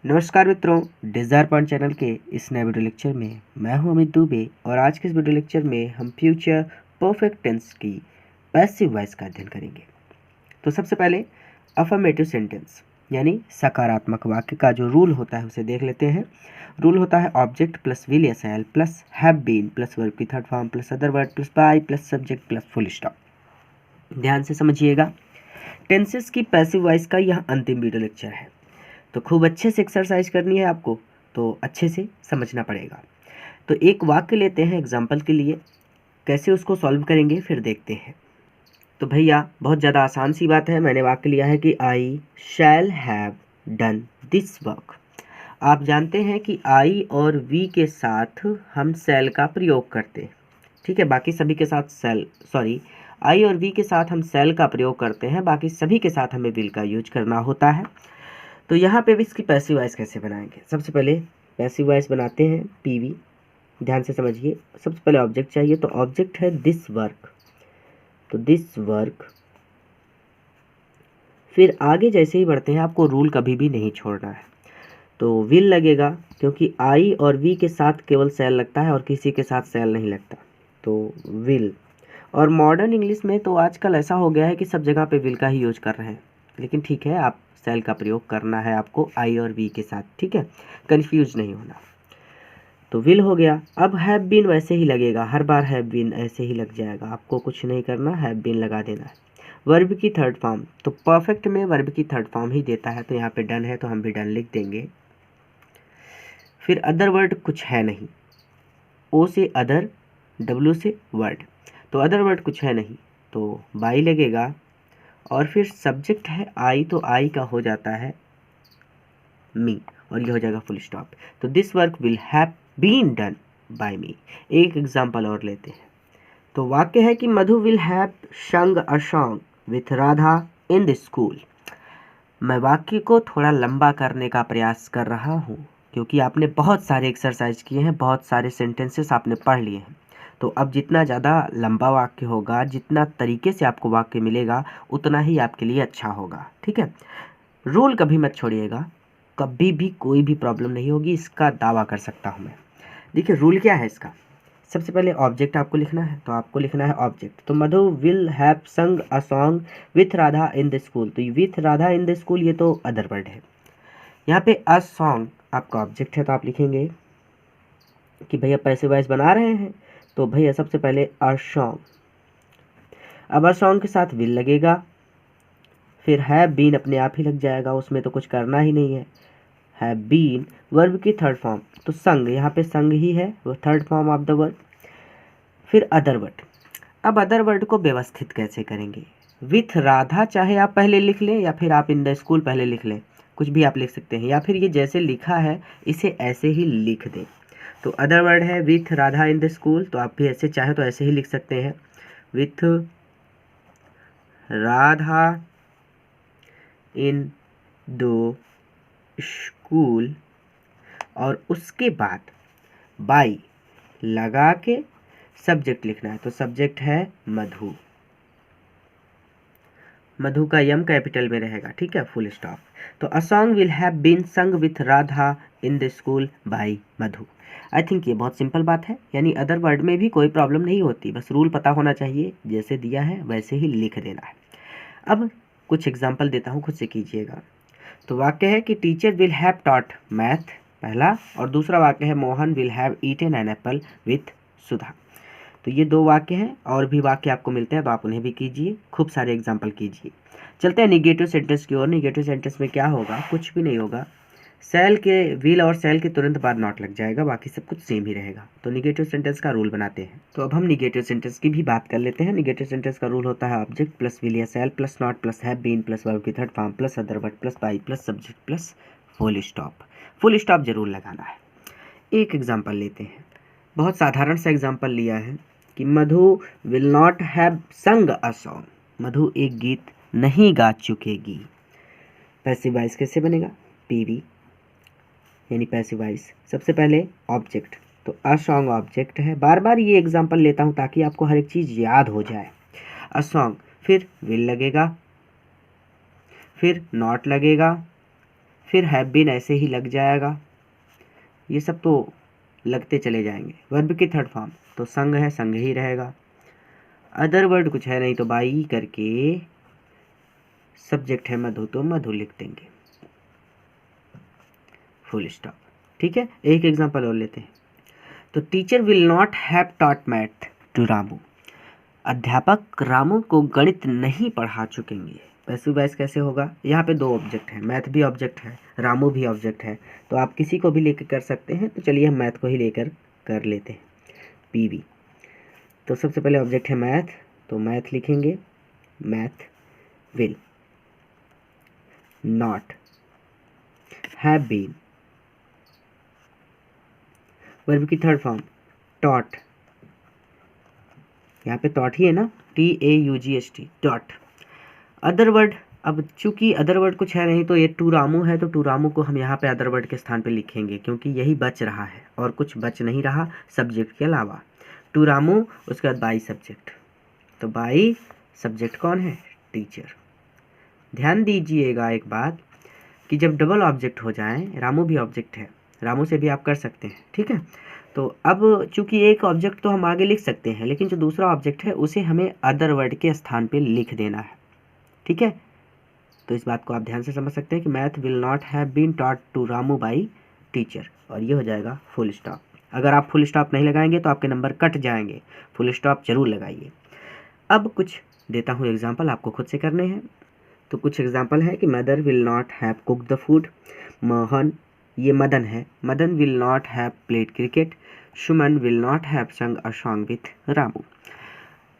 नमस्कार मित्रों, desire point channel के इस नए वीडियो लेक्चर में मैं हूं अमित दुबे और आज के इस वीडियो लेक्चर में हम फ्यूचर परफेक्ट टेंस की पैसिव वॉइस का अध्ययन करेंगे। तो सबसे पहले अफर्मेटिव सेंटेंस यानी सकारात्मक वाक्य का जो रूल होता है उसे देख लेते हैं। रूल होता है ऑब्जेक्ट प्लस विल या shall plus have been plus verb की third form plus other word plus by plus subject plus full stop. ध्यान से समझिएगा, टेंसेस की पैसिव वॉइस का यह अंतिम वीडियो लेक्चर है, तो खूब अच्छे से एक्सरसाइज करनी है आपको, तो अच्छे से समझना पड़ेगा। तो एक वाक्य लेते हैं एग्जाम्पल के लिए, कैसे उसको सॉल्व करेंगे फिर देखते हैं। तो भैया बहुत ज़्यादा आसान सी बात है। मैंने वाक्य लिया है कि I shall have done this work. आप जानते हैं कि आई और वी के साथ हम शैल का प्रयोग करते हैं, ठीक है। बाकी सभी के साथ आई और वी के साथ हम शैल का प्रयोग करते हैं, बाकी सभी के साथ हमें विल का यूज करना होता है। तो यहाँ पे भी इसकी पैसिव वॉइस कैसे बनाएंगे? सबसे पहले पैसिव वॉइस बनाते हैं पीवी। ध्यान से समझिए, सबसे पहले ऑब्जेक्ट चाहिए, तो ऑब्जेक्ट है दिस वर्क, तो दिस वर्क। फिर आगे जैसे ही बढ़ते हैं आपको रूल कभी भी नहीं छोड़ना है, तो विल लगेगा क्योंकि आई और वी के साथ केवल सेल लगता है और किसी के साथ सेल नहीं लगता, तो विल। और मॉडर्न इंग्लिश में तो आजकल ऐसा हो गया है कि सब जगह पे विल का ही यूज कर रहे हैं, लेकिन ठीक है, आप सेल का प्रयोग करना है आपको आई और वी के साथ, ठीक है, कंफ्यूज नहीं होना। तो विल हो गया। अब हैव बीन वैसे ही लगेगा, हर बार हैव बीन ऐसे ही लग जाएगा, आपको कुछ नहीं करना, हैव बीन लगा देना है। वर्ब की थर्ड फॉर्म, तो परफेक्ट में वर्ब की थर्ड फॉर्म ही देता है, तो यहाँ पे डन है तो हम भी डन लिख देंगे। फिर अदर वर्ड कुछ है नहीं, ओ से अदर, डब्ल्यू से वर्ड, तो अदर वर्ड कुछ है नहीं, तो बाई लगेगा। और फिर सब्जेक्ट है आई, तो आई का हो जाता है मी और ये हो जाएगा फुल स्टॉप। तो this work will have been done by me. एक एग्जांपल और लेते हैं। तो वाक्य है कि मधु will have sung a song with Radha in the school. मैं वाक्य को थोड़ा लंबा करने का प्रयास कर रहा हूँ क्योंकि आपने बहुत सारे एक्सरसाइज किए हैं, बहुत सारे सेंटेंसेस आपने पढ़ लिए हैं। तो अब जितना ज़्यादा लंबा वाक्य होगा, जितना तरीके से आपको वाक्य मिलेगा, उतना ही आपके लिए अच्छा होगा, ठीक है। रूल कभी मत छोड़िएगा, कभी भी कोई भी प्रॉब्लम नहीं होगी, इसका दावा कर सकता हूँ मैं। देखिए रूल क्या है इसका। सबसे पहले ऑब्जेक्ट आपको लिखना है, तो आपको लिखना है ऑब्जेक्ट। तो मधु will have sung a song with Radha in the school, तो with Radha in the school ये तो अदर वर्ड है। यहाँ पे अ सॉन्ग आपका ऑब्जेक्ट है, तो आप लिखेंगे कि भैया पैसिव वॉइस बना रहे हैं, तो भैया सबसे पहले अ सॉन्ग। अब अ सॉन्ग के साथ विल लगेगा, फिर हैव बीन अपने आप ही लग जाएगा, उसमें तो कुछ करना ही नहीं है। हैव बीन वर्ब की थर्ड फॉर्म, तो संग, यहाँ पे संग ही है वो third form of the verb. फिर अदर वर्ड। अब अदर वर्ड को व्यवस्थित कैसे करेंगे? विथ राधा चाहे आप पहले लिख लें या फिर आप इन द स्कूल पहले लिख लें, कुछ भी आप लिख सकते हैं, या फिर ये जैसे लिखा है इसे ऐसे ही लिख दें। तो अदर वर्ड है with Radha in the school, तो आप भी ऐसे चाहे तो ऐसे ही लिख सकते हैं, with Radha in the school. और उसके बाद बाई लगा के सब्जेक्ट लिखना है, तो सब्जेक्ट है मधु, मधु का यम कैपिटल में रहेगा, ठीक है, फुल स्टॉप। तो a song will have been sung with Radha in the school by Madhu. I think ये बहुत सिंपल बात है, यानी अदर वर्ड में भी कोई प्रॉब्लम नहीं होती, बस रूल पता होना चाहिए, जैसे दिया है वैसे ही लिख देना है। अब कुछ एग्जाम्पल देता हूँ, खुद से कीजिएगा। तो वाक्य है कि teacher will have taught math, पहला, और दूसरा वाक्य है Mohan will have eaten an apple with Sudha. तो ये दो वाक्य हैं, और भी वाक्य आपको मिलते हैं, तो आप उन्हें भी कीजिए, खूब सारे एग्जाम्पल कीजिए। चलते हैं निगेटिव सेंटेंस की ओर। निगेटिव सेंटेंस में क्या होगा? कुछ भी नहीं होगा, सेल के विल और सेल के तुरंत बाद नॉट लग जाएगा, बाकी सब कुछ सेम ही रहेगा। तो निगेटिव सेंटेंस का रूल बनाते हैं। तो अब हम निगेटिव सेंटेंस की भी बात कर लेते हैं। निगेटिव सेंटेंस का रूल होता है ऑब्जेक्ट प्लस विल या shall plus not plus have been plus verb की third form plus other word plus by plus subject plus full stop. Full stop जरूर लगाना है। एक एग्जाम्पल लेते हैं, बहुत साधारण सा एग्जाम्पल लिया है कि मधु will not have sung a song, मधु एक गीत नहीं गा चुकेगी। पैसिव वॉइस कैसे बनेगा? पीवी यानी पैसिव वॉइस। सबसे पहले ऑब्जेक्ट, तो अ सॉन्ग ऑब्जेक्ट है, बार बार ये एग्जाम्पल लेता हूँ ताकि आपको हर एक चीज़ याद हो जाए। अ सॉन्ग, फिर विल लगेगा, फिर नॉट लगेगा, फिर हैव बीन ऐसे ही लग जाएगा, ये सब तो लगते चले जाएंगे। वर्ब की थर्ड फॉर्म तो संग है, संग ही रहेगा। अदर वर्ड कुछ है नहीं तो बाई करके सब्जेक्ट है मधु तो मधु लिख देंगे, फुल स्टॉप। ठीक है, एक एग्जांपल और लेते हैं। तो teacher will not have taught math to Ramu, अध्यापक रामू को गणित नहीं पढ़ा चुकेंगे। पैसिव वॉइस कैसे होगा, यहाँ पे दो ऑब्जेक्ट हैं, मैथ भी ऑब्जेक्ट है, रामू भी ऑब्जेक्ट है, तो आप किसी को भी लेकर कर सकते हैं। तो चलिए हम मैथ को ही लेकर कर लेते हैं, पीवी। तो सबसे पहले ऑब्जेक्ट है मैथ, तो मैथ लिखेंगे, math will not have been, verb की थर्ड फॉर्म टॉट, यहाँ पे टॉट ही है ना, TAUGHT, टॉट। अदर वर्ड, अब चूंकि अदर वर्ड कुछ है नहीं तो ये टू रामू है, तो टू रामू को हम यहाँ पे अदर वर्ड के स्थान पे लिखेंगे क्योंकि यही बच रहा है और कुछ बच नहीं रहा सब्जेक्ट के अलावा। टू रामू, उसके बाद बाई सब्जेक्ट, तो बाई सब्जेक्ट कौन है, टीचर। ध्यान दीजिएगा एक बात कि जब डबल ऑब्जेक्ट हो जाए, रामू भी ऑब्जेक्ट है, रामू से भी आप कर सकते हैं, ठीक है। तो अब चूंकि एक ऑब्जेक्ट तो हम आगे लिख सकते हैं, लेकिन जो दूसरा ऑब्जेक्ट है उसे हमें अदर वर्ड के स्थान पे लिख देना है, ठीक है। तो इस बात को आप ध्यान से समझ सकते हैं कि math will not have been taught to Ramu by teacher, और ये हो जाएगा फुल स्टॉप। अगर आप फुल स्टॉप नहीं लगाएंगे तो आपके नंबर कट जाएंगे, फुल स्टॉप जरूर लगाइए। अब कुछ देता हूँ एग्जाम्पल, आपको खुद से करने हैं। तो कुछ एग्जाम्पल है कि mother will not have cook the food, Mohan, ये मदन है, Madan will not have played cricket, Suman will not have sung a song with Ramu.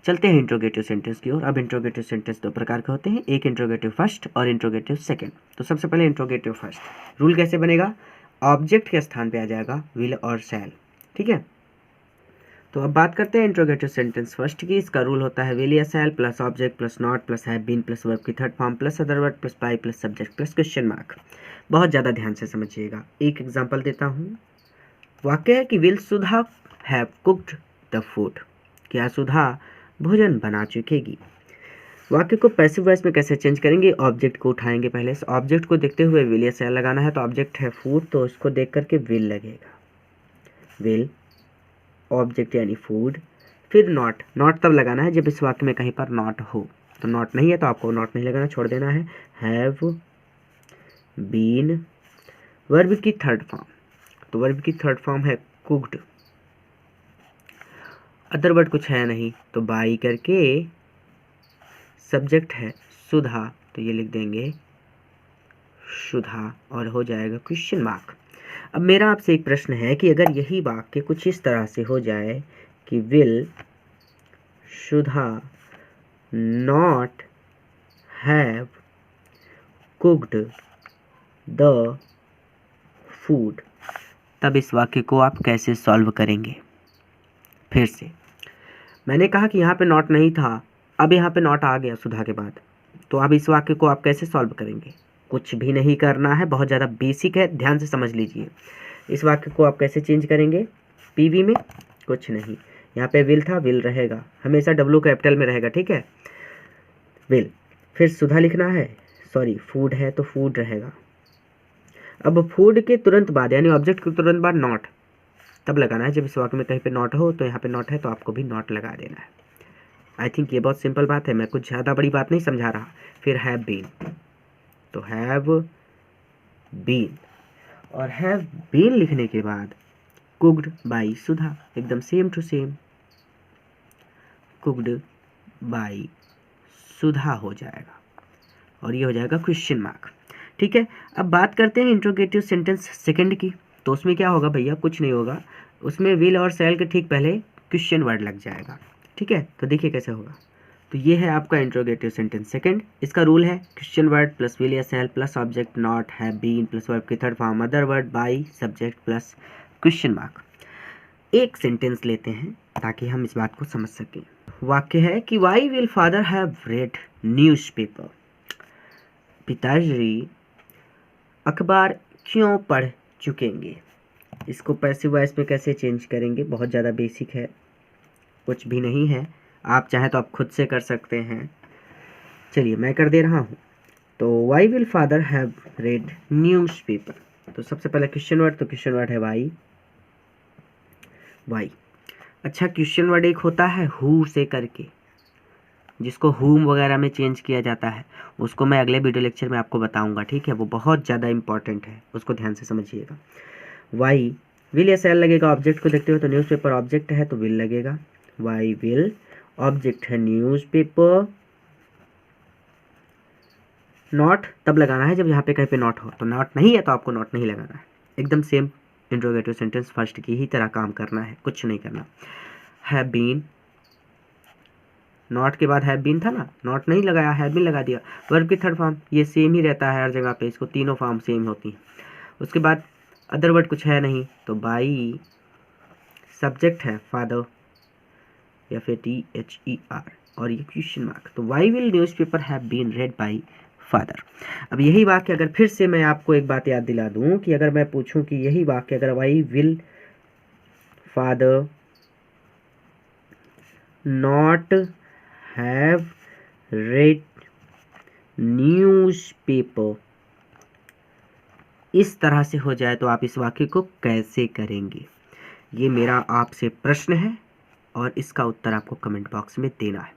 चलते हैं इंट्रोगेटिव सेंटेंस की ओर। अब इंट्रोगेटिव सेंटेंस दो प्रकार के होते हैं, एक इंट्रोगेटिव फर्स्ट और इंट्रोगेटिव सेकंड। तो सबसे पहले इंट्रोगेटिव फर्स्ट। रूल कैसे बनेगा, ऑब्जेक्ट के स्थान पे आ जाएगा विल और शैल, ठीक है। तो अब बात करते हैं इंट्रोगेटिव सेंटेंस फर्स्ट की। इसका रूल होता है विल या shall plus object plus not plus have been plus verb की third form plus other word plus by plus subject plus question mark. बहुत ज़्यादा ध्यान से समझिएगा। एक एग्जाम्पल देता हूँ। वाक्य है कि will Sudha have cooked the food, क्या सुधा भोजन बना चुकेगी। वाक्य को पैसिव वॉइस में कैसे चेंज करेंगे, ऑब्जेक्ट को उठाएंगे पहले से, ऑब्जेक्ट को देखते हुए विल या शैल लगाना है। तो ऑब्जेक्ट है फूड, तो उसको देख करके विल लगेगा, विल ऑब्जेक्ट यानी फूड। फिर नॉट, नॉट तब लगाना है जब इस वाक्य में कहीं पर नॉट हो, तो नॉट नहीं है तो आपको नॉट नहीं लगाना, छोड़ देना है। हैव बीन, वर्ब की थर्ड फॉर्म, तो वर्ब की थर्ड फॉर्म है कुक्ड। अदर वर्ड कुछ है नहीं तो बाई करके सब्जेक्ट है सुधा, तो ये लिख देंगे सुधा और हो जाएगा क्वेश्चन मार्क। अब मेरा आपसे एक प्रश्न है कि अगर यही वाक्य कुछ इस तरह से हो जाए कि will Sudha not have cooked the food, तब इस वाक्य को आप कैसे सॉल्व करेंगे। फिर से मैंने कहा कि यहाँ पे नॉट नहीं था, अब यहाँ पे नॉट आ गया सुधा के बाद, तो अब इस वाक्य को आप कैसे सॉल्व करेंगे। कुछ भी नहीं करना है, बहुत ज़्यादा बेसिक है, ध्यान से समझ लीजिए। इस वाक्य को आप कैसे चेंज करेंगे, पीवी में कुछ नहीं, यहाँ पे विल था, विल रहेगा, हमेशा डब्ल्यू कैपिटल में रहेगा, ठीक है, विल। फिर सुधा लिखना है, सॉरी फूड है तो फूड रहेगा। अब फूड के तुरंत बाद यानी ऑब्जेक्ट के तुरंत बाद नॉट तब लगाना है जब इस वाक्य में कहीं पे नॉट हो, तो यहाँ पे नॉट है तो आपको भी नॉट लगा देना है। आई थिंक ये बहुत सिंपल बात है, मैं कुछ ज़्यादा बड़ी बात नहीं समझा रहा। फिर हैव बीन, तो हैव बीन, और हैव बीन लिखने के बाद कुक्ड बाई सुधा, एकदम same to same, cooked by Sudha हो जाएगा और ये हो जाएगा क्वेश्चन मार्क, ठीक है। अब बात करते हैं इंट्रोगेटिव सेंटेंस सेकंड की। तो उसमें क्या होगा भैया, कुछ नहीं होगा, उसमें विल और शैल के ठीक पहले क्वेश्चन वर्ड लग जाएगा, ठीक है। तो देखिए कैसे होगा। तो ये है आपका इंट्रोगेटिव सेंटेंस सेकंड। इसका रूल है क्वेश्चन वर्ड प्लस विल या shall plus object not have been plus verb की third form other word by subject plus question mark. एक सेंटेंस लेते हैं ताकि हम इस बात को समझ सकें। वाक्य है कि why will father have read newspaper, पिताजी अखबार क्यों पढ़ चुकेंगे। इसको पैसिव वॉइस में कैसे चेंज करेंगे, बहुत ज़्यादा बेसिक है, कुछ भी नहीं है, आप चाहे तो आप खुद से कर सकते हैं। चलिए मैं कर दे रहा हूँ। तो why will father have read newspaper. तो सबसे पहले क्वेश्चन वर्ड, तो क्वेश्चन वर्ड है वाई। अच्छा, क्वेश्चन वर्ड एक होता है हु से करके, जिसको हुम वगैरह में चेंज किया जाता है, उसको मैं अगले वीडियो लेक्चर में आपको बताऊंगा, ठीक है। वो बहुत ज़्यादा इंपॉर्टेंट है, उसको ध्यान से समझिएगा। वाई विल या सेल लगेगा ऑब्जेक्ट को देखते हुए, तो न्यूज़पेपर ऑब्जेक्ट है तो विल लगेगा। वाई विल ऑब्जेक्ट है न्यूज़पेपर। नॉट तब लगाना है जब यहाँ पे कहीं पे नॉट हो, तो नॉट नहीं है तो आपको नॉट नहीं लगाना है। एकदम सेम इंट्रोगेटिव सेंटेंस फर्स्ट की ही तरह काम करना है, कुछ नहीं करना। हैव बीन, नॉट के बाद हैव बीन था ना, नॉट नहीं लगाया, हैव बीन लगा दिया। वर्ब की थर्ड फॉर्म ये सेम ही रहता है हर जगह पे, इसको तीनों फॉर्म सेम होती हैं। उसके बाद अदर वर्ड कुछ है नहीं, तो बाई सब्जेक्ट है फादर या फिर THER और ये क्वेश्चन मार्क। तो why will newspaper have been read by father. अब यही वाक्य अगर फिर से मैं आपको एक बात याद दिला दूं कि अगर मैं पूछूं कि यही वाक्य अगर why will father not have read newspaper, इस तरह से हो जाए तो आप इस वाक्य को कैसे करेंगे? ये मेरा आपसे प्रश्न है और इसका उत्तर आपको कमेंट बॉक्स में देना है।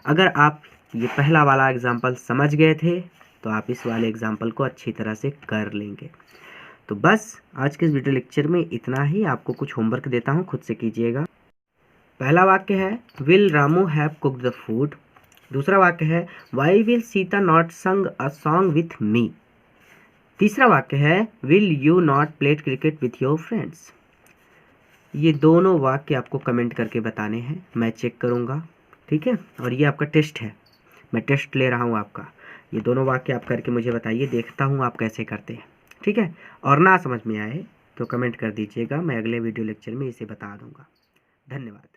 अगर आप ये पहला वाला एग्जाम्पल समझ गए थे तो आप इस वाले एग्जाम्पल को अच्छी तरह से कर लेंगे। तो बस आज के इस वीडियो लेक्चर में इतना ही। आपको कुछ होमवर्क देता हूँ, खुद से कीजिएगा। पहला वाक्य है will Ramu have cooked the food. दूसरा वाक्य है वाई विल सीता नॉट संग अ सॉन्ग विथ मी। तीसरा वाक्य है will you not play cricket with your friends. ये दोनों वाक्य आपको कमेंट करके बताने हैं, मैं चेक करूँगा, ठीक है। और ये आपका टेस्ट है, मैं टेस्ट ले रहा हूँ आपका। ये दोनों वाक्य आप करके मुझे बताइए, देखता हूँ आप कैसे करते हैं, ठीक है। और ना समझ में आए तो कमेंट कर दीजिएगा, मैं अगले वीडियो लेक्चर में इसे बता दूँगा। धन्यवाद।